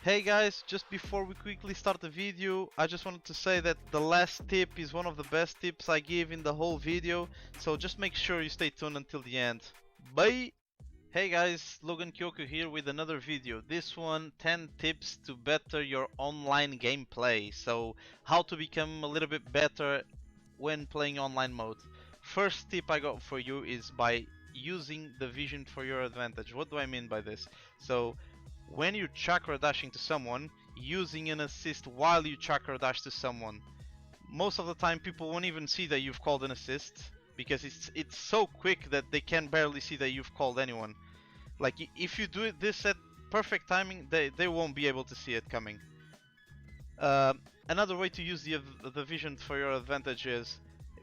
Hey guys, just before we quickly start the video, I just wanted to say that the last tip is one of the best tips I give in the whole video, so just make sure you stay tuned until the end. Bye! Hey guys, Logan Kyoku here with another video. This one, 10 tips to better your online gameplay. So, how to become a little bit better when playing online mode. First tip I got for you is by using the vision for your advantage. What do I mean by this? So, when you're chakra dashing to someone, using an assist while you chakra dash to someone. Most of the time people won't even see that you've called an assist because it's so quick that they can barely see that you've called anyone. Like if you do this at perfect timing, they won't be able to see it coming. Another way to use the vision for your advantage is,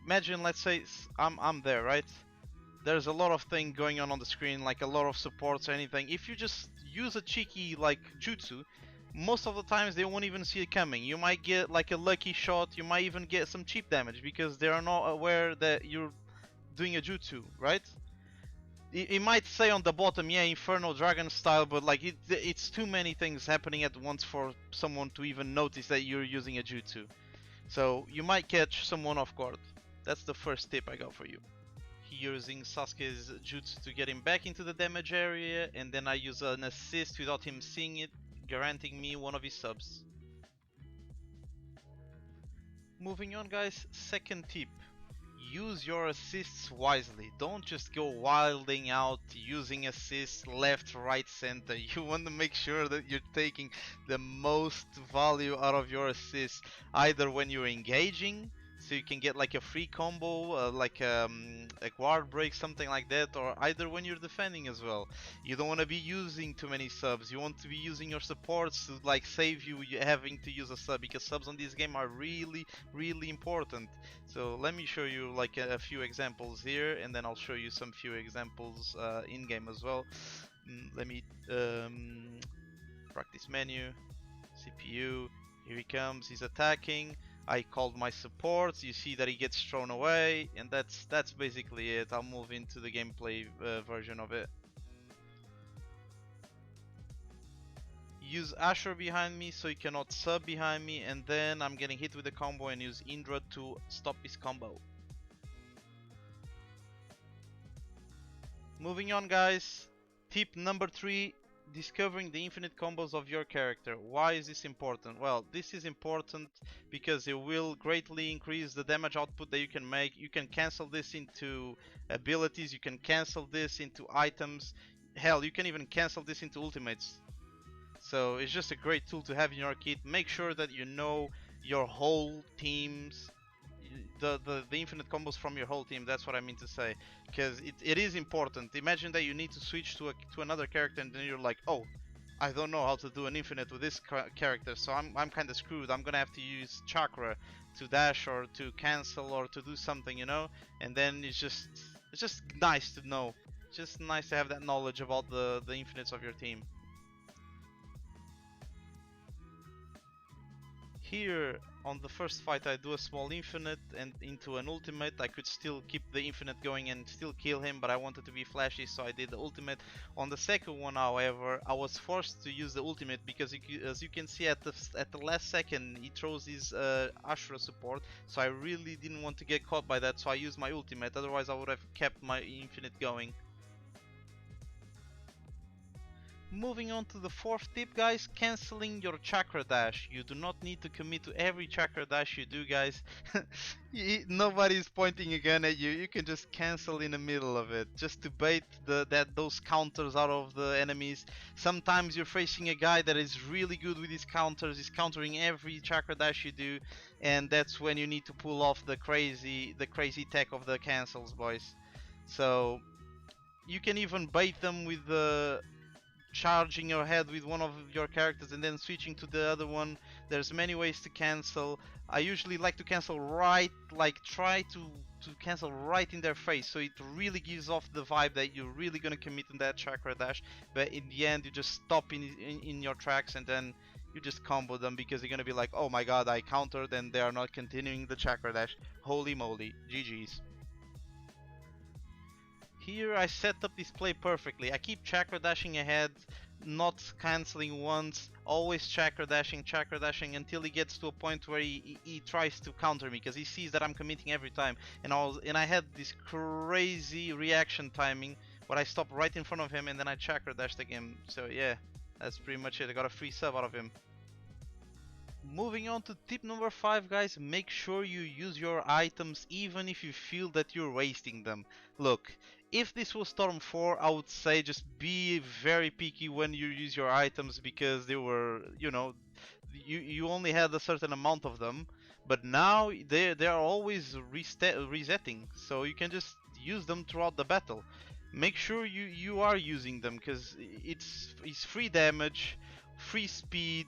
imagine, let's say I'm there, right? There's a lot of thing going on the screen, like a lot of supports or anything. If you just use a cheeky like jutsu, most of the times they won't even see it coming. You might get like a lucky shot, you might even get some cheap damage because they are not aware that you're doing a jutsu, right? It might say on the bottom, yeah, Inferno Dragon style, but like it's too many things happening at once for someone to even notice that you're using a jutsu. So you might catch someone off guard. That's the first tip I got for you. Using Sasuke's jutsu to get him back into the damage area, and then I use an assist without him seeing it, guaranteeing me one of his subs. Moving on guys, second tip. Use your assists wisely. Don't just go wilding out using assists left, right, center. You want to make sure that you're taking the most value out of your assists, either when you're engaging, so you can get like a free combo, like a guard break, something like that, or either when you're defending as well. You don't want to be using too many subs. You want to be using your supports to like save you having to use a sub, because subs on this game are really important. So let me show you like a few examples here, and then I'll show you some few examples in game as well. Let me practice menu, CPU. Here he comes. He's attacking. I called my supports. You see that he gets thrown away, and that's basically it. I'll move into the gameplay version of it. Use Asher behind me so he cannot sub behind me, and then I'm getting hit with a combo and use Indra to stop his combo. Moving on guys, tip number 3, discovering the infinite combos of your character. Why is this important? Well, this is important because it will greatly increase the damage output that you can make. You can cancel this into abilities, you can cancel this into items, hell, you can even cancel this into ultimates. So it's just a great tool to have in your kit. Make sure that you know your whole team's the infinite combos from your whole team. That's what I mean to say, because it is important. Imagine that you need to switch to another character, and then you're like, oh, I don't know how to do an infinite with this character, so I'm kind of screwed. I'm gonna have to use chakra to dash or to cancel or to do something, you know. And then it's just nice to know. Just nice to have that knowledge about the infinites of your team. Here on the first fight I do a small infinite and into an ultimate. I could still keep the infinite going and still kill him, but I wanted to be flashy, so I did the ultimate. On the second one, however, I was forced to use the ultimate because as you can see at the last second he throws his Ashura support, so I really didn't want to get caught by that, so I used my ultimate. Otherwise I would have kept my infinite going. Moving on to the fourth tip guys, cancelling your chakra dash. You do not need to commit to every chakra dash you do guys. Nobody's pointing a gun at you, you can just cancel in the middle of it, just to bait those counters out of the enemies. Sometimes you're facing a guy that is really good with his counters, he's countering every chakra dash you do, and that's when you need to pull off the crazy tech of the cancels, boys. So you can even bait them with the charging your head with one of your characters and then switching to the other one. There's many ways to cancel. I usually like to cancel right, like try to cancel right in their face, so it really gives off the vibe that you're really gonna commit in that chakra dash, but in the end you just stop in your tracks, and then you just combo them because you're gonna be like, oh my god, I countered and they are not continuing the chakra dash. Holy moly, GG's. Here I set up this play perfectly. I keep chakra dashing ahead. not canceling once, always chakra dashing until he gets to a point where he tries to counter me because he sees that I'm committing every time. And I had this crazy reaction timing where I stopped right in front of him and then I chakra dashed again. So yeah, that's pretty much it. I got a free sub out of him. Moving on to tip number 5, guys, make sure you use your items even if you feel that you're wasting them. Look, if this was Storm 4, I would say just be very picky when you use your items because they were, you know, you only had a certain amount of them, but now they are always resetting, so you can just use them throughout the battle. Make sure you are using them because it's free damage, free speed,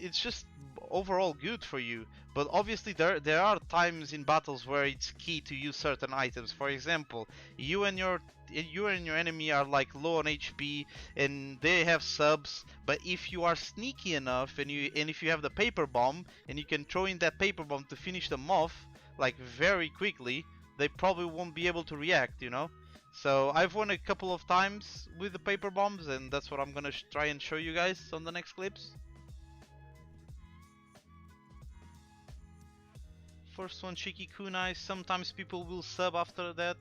it's just overall good for you. But obviously there are times in battles where it's key to use certain items. For example, you and your enemy are like low on HP and they have subs, but if you are sneaky enough and if you have the paper bomb and you can throw in that paper bomb to finish them off like very quickly, they probably won't be able to react, you know? So I've won a couple of times with the paper bombs, and that's what I'm gonna try and show you guys on the next clips. First one, cheeky kunai. Sometimes people will sub after that.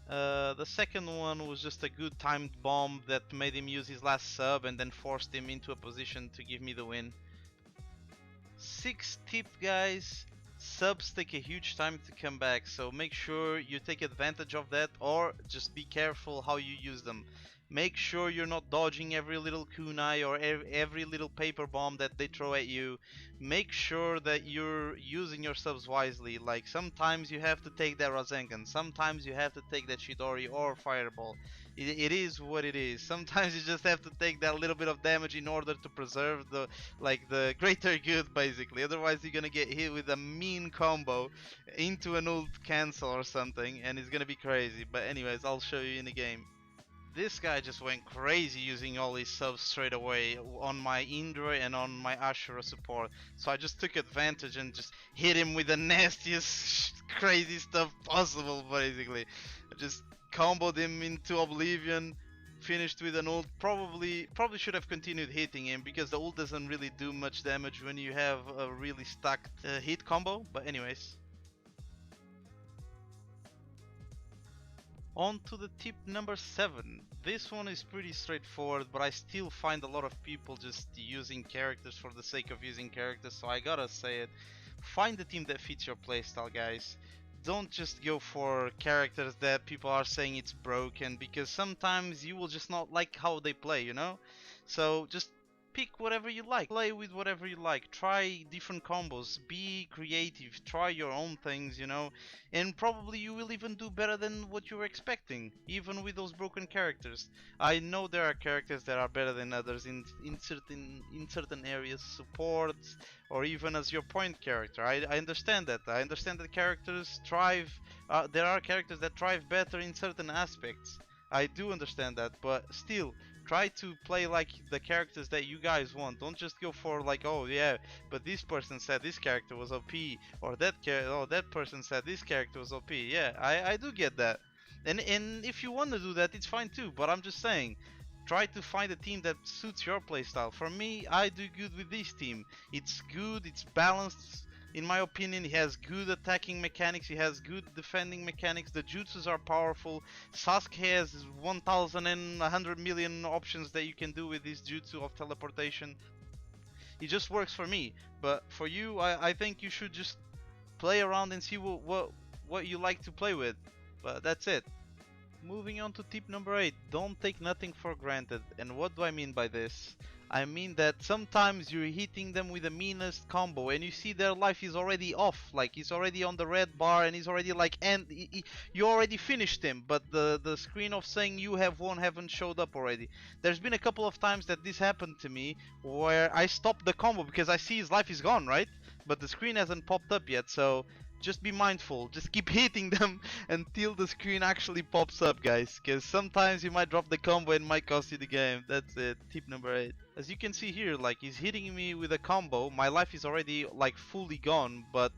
The second one was just a good timed bomb that made him use his last sub and then forced him into a position to give me the win. 6th tip, guys. Subs take a huge time to come back, so make sure you take advantage of that or just be careful how you use them. Make sure you're not dodging every little kunai or every little paper bomb that they throw at you. Make sure that you're using your subs wisely. Like sometimes you have to take that Rasengan, sometimes you have to take that Chidori or Fireball. It is what it is. Sometimes you just have to take that little bit of damage in order to preserve the greater good basically. Otherwise you're gonna get hit with a mean combo into an ult cancel or something and it's gonna be crazy. But anyways, I'll show you in the game. This guy just went crazy using all his subs straight away on my Indra and on my Ashura support. So I just took advantage and just hit him with the nastiest crazy stuff possible basically. I just comboed him into oblivion, finished with an ult. Probably should have continued hitting him because the ult doesn't really do much damage when you have a really stacked hit combo. But anyways. On to the tip number 7. This one is pretty straightforward, but I still find a lot of people just using characters for the sake of using characters, so I gotta say it. Find the team that fits your playstyle, guys. Don't just go for characters that people are saying it's broken, because sometimes you will just not like how they play, you know? So just pick whatever you like, play with whatever you like, try different combos, be creative, try your own things, you know, and probably you will even do better than what you were expecting, even with those broken characters. I know there are characters that are better than others in certain areas, support, or even as your point character. I understand that. I understand that characters thrive, there are characters that thrive better in certain aspects. I do understand that, but still, try to play like the characters that you guys want. Don't just go for like, oh yeah, but this person said this character was OP, or that person said this character was OP. Yeah, I do get that. And if you want to do that, it's fine too, but I'm just saying, try to find a team that suits your playstyle. For me, I do good with this team. It's good, it's balanced. In my opinion, he has good attacking mechanics, he has good defending mechanics, the jutsus are powerful. Sasuke has 1,100 million options that you can do with this jutsu of teleportation. It just works for me, but for you, I think you should just play around and see what you like to play with. But that's it. Moving on to tip number 8, don't take nothing for granted. And what do I mean by this? I mean that sometimes you're hitting them with the meanest combo and you see their life is already off, like he's already on the red bar and he's already like, and you already finished him, but the screen of saying you have won haven't showed up already. There's been a couple of times that this happened to me where I stopped the combo because I see his life is gone, right? But the screen hasn't popped up yet, so just be mindful, just keep hitting them until the screen actually pops up, guys, because sometimes you might drop the combo and it might cost you the game. That's it, tip number 8. As you can see here, like, he's hitting me with a combo, my life is already like fully gone, but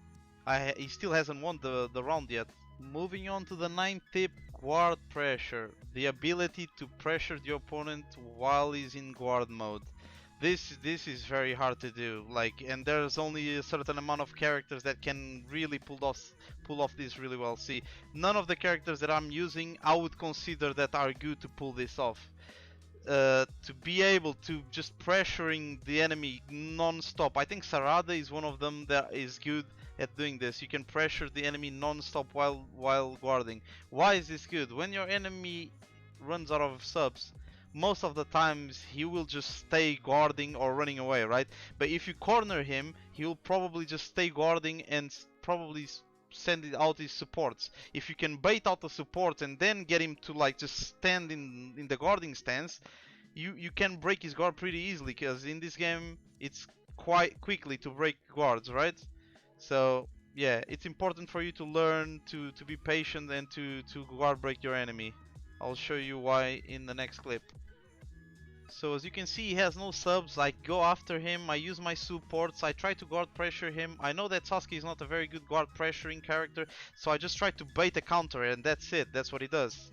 he still hasn't won the round yet. Moving on to the 9th tip, guard pressure, the ability to pressure the opponent while he's in guard mode. This is very hard to do, like, and there's only a certain amount of characters that can really pull off this really well. See, none of the characters that I'm using I would consider that are good to pull this off. To be able to just pressuring the enemy non-stop. I think Sarada is one of them that is good at doing this. You can pressure the enemy non-stop while guarding. Why is this good? When your enemy runs out of subs, most of the times he will just stay guarding or running away, right? But if you corner him, he'll probably just stay guarding and probably send out his supports. If you can bait out the supports and then get him to like just stand in the guarding stance, you can break his guard pretty easily, because in this game it's quite quickly to break guards, right? So yeah, it's important for you to learn to be patient and to guard break your enemy. I'll show you why in the next clip. So as you can see, he has no subs. I go after him, I use my supports, I try to guard pressure him. I know that Sasuke is not a very good guard pressuring character, so I just try to bait a counter and that's it, that's what he does.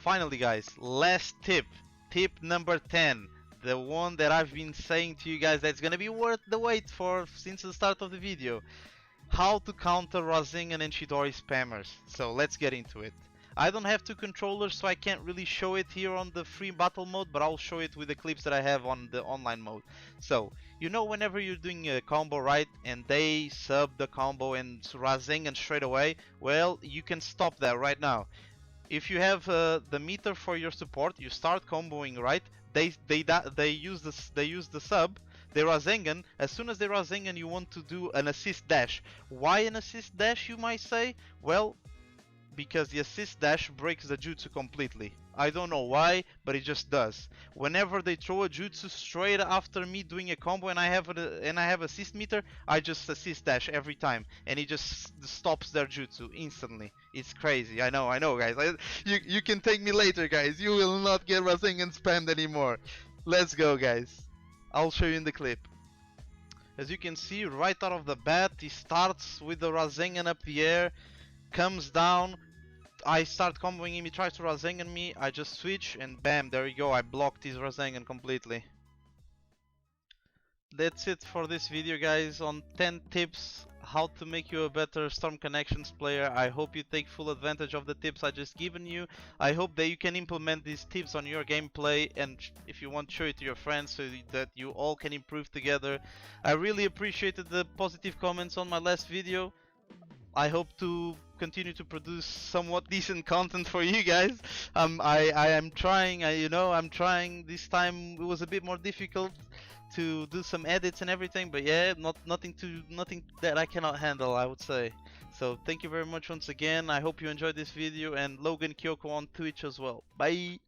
Finally guys, last tip, tip number 10. The one that I've been saying to you guys that's gonna be worth the wait for since the start of the video. How to counter Rasengan and Chidori spammers. So let's get into it. I don't have two controllers, so I can't really show it here on the free battle mode, but I'll show it with the clips that I have on the online mode. So, you know, whenever you're doing a combo, right, and they sub the combo and Rasengan straight away, well, you can stop that right now. If you have the meter for your support, you start comboing, right? They use the sub. They Rasengan. As soon as they Rasengan, you want to do an assist dash. Why an assist dash, you might say? Well, because the assist dash breaks the jutsu completely. I don't know why, but it just does. Whenever they throw a jutsu straight after me doing a combo and I have assist meter, I just assist dash every time, and it just stops their jutsu instantly. It's crazy. I know, guys. You can take me later, guys. You will not get Rasengan spammed anymore. Let's go, guys. I'll show you in the clip. As you can see, right out of the bat, he starts with the Rasengan up the air, comes down. I start comboing him, he tries to Rasengan me, I just switch and bam, there you go, I blocked his Rasengan completely. That's it for this video guys, on 10 tips how to make you a better Storm Connections player. I hope you take full advantage of the tips I just given you. I hope that you can implement these tips on your gameplay, and if you want, show it to your friends so that you all can improve together. I really appreciated the positive comments on my last video. I hope to continue to produce somewhat decent content for you guys. I am trying. I'm trying. This time it was a bit more difficult to do some edits and everything, but yeah, nothing that I cannot handle, I would say. So thank you very much once again. I hope you enjoyed this video, and Logan Kyoko on Twitch as well. Bye.